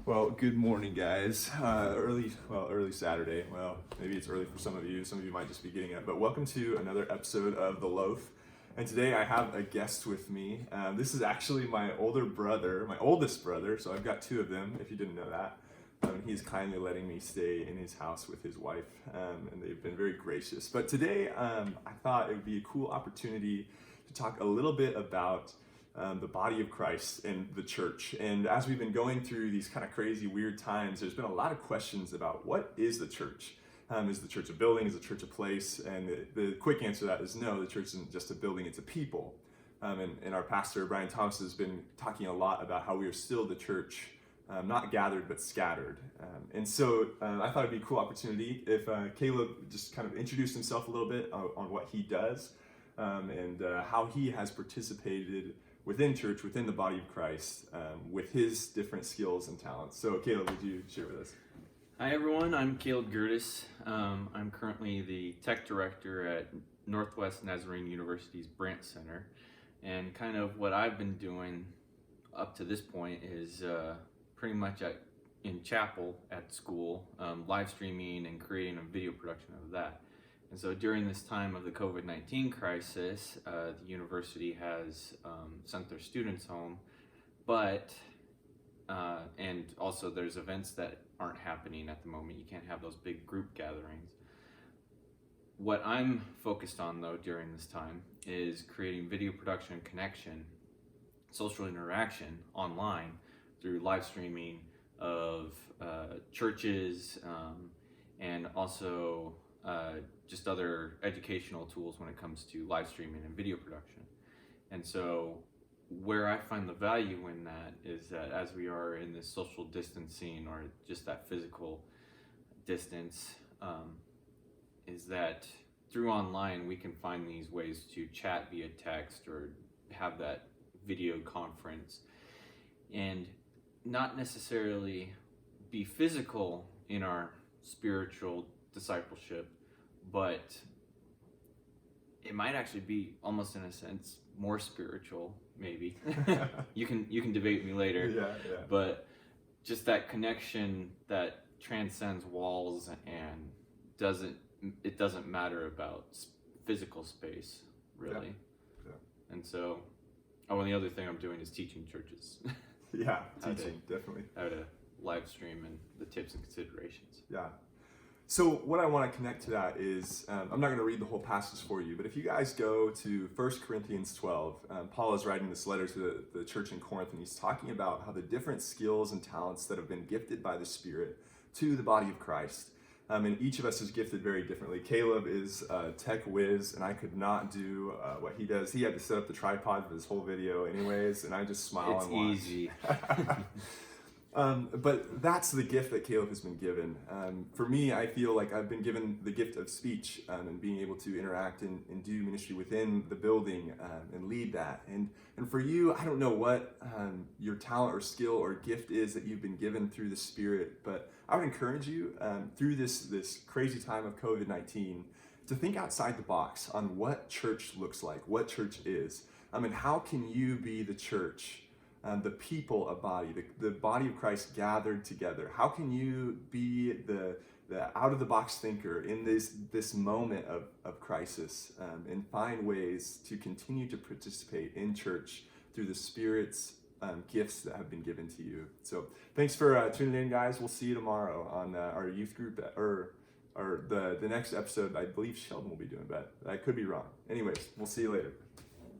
Well, good morning, guys. Early Saturday. Well, maybe it's early for some of you. Some of you might just be getting up. But welcome to another episode of The Loaf. And today I have a guest with me. This is actually my oldest brother. So I've got two of them, if you didn't know that. He's kindly letting me stay in his house with his wife, and they've been very gracious. But today, I thought it would be a cool opportunity to talk a little bit about the body of Christ and the church. And as we've been going through these kind of crazy, weird times, there's been a lot of questions about what is the church? Is the church a building? Is the church a place? And the quick answer to that is no, the church isn't just a building, it's a people. And our pastor, Brian Thomas, has been talking a lot about how we are still the church, not gathered, but scattered. And so I thought it'd be a cool opportunity if Caleb just kind of introduced himself a little bit on what he does and how he has participated within church, within the body of Christ, with his different skills and talents. So Caleb, would you share with us? Hi everyone, I'm Caleb Gerdes. I'm currently the tech director at Northwest Nazarene University's Brant Center. And kind of what I've been doing up to this point is pretty much in chapel at school, live streaming and creating a video production of that. And so during this time of the COVID-19 crisis, the university has sent their students home, but and also there's events that aren't happening at the moment. You can't have those big group gatherings. What I'm focused on though during this time is creating video production, connection, social interaction online through live streaming of churches and also just other educational tools when it comes to live streaming and video production. And so where I find the value in that is that as we are in this social distancing or just that physical distance, is that through online we can find these ways to chat via text or have that video conference and not necessarily be physical in our spiritual discipleship, but it might actually be almost in a sense more spiritual, maybe. you can debate me later. Yeah. But just that connection that transcends walls and doesn't matter about physical space, really. Yeah. And so, and the other thing I'm doing is teaching churches. Yeah, teaching, definitely. How to live stream and the tips and considerations. Yeah. So what I want to connect to that is, I'm not going to read the whole passage for you, but if you guys go to 1 Corinthians 12, Paul is writing this letter to the church in Corinth, and he's talking about how the different skills and talents that have been gifted by the Spirit to the body of Christ. And each of us is gifted very differently. Caleb is a tech whiz, and I could not do what he does. He had to set up the tripod for this whole video anyways, and I just smile and watch. It's easy. But that's the gift that Caleb has been given. For me, I feel like I've been given the gift of speech and being able to interact and do ministry within the building and lead that. And for you, I don't know what your talent or skill or gift is that you've been given through the Spirit, but I would encourage you through this crazy time of COVID-19 to think outside the box on what church looks like, what church is. And how can you be the church? The people, a body, the body of Christ gathered together. How can you be the out-of-the-box thinker in this moment of crisis and find ways to continue to participate in church through the Spirit's gifts that have been given to you? So thanks for tuning in, guys. We'll see you tomorrow on our youth group, or the next episode. I believe Sheldon will be doing, but I could be wrong. Anyways, we'll see you later.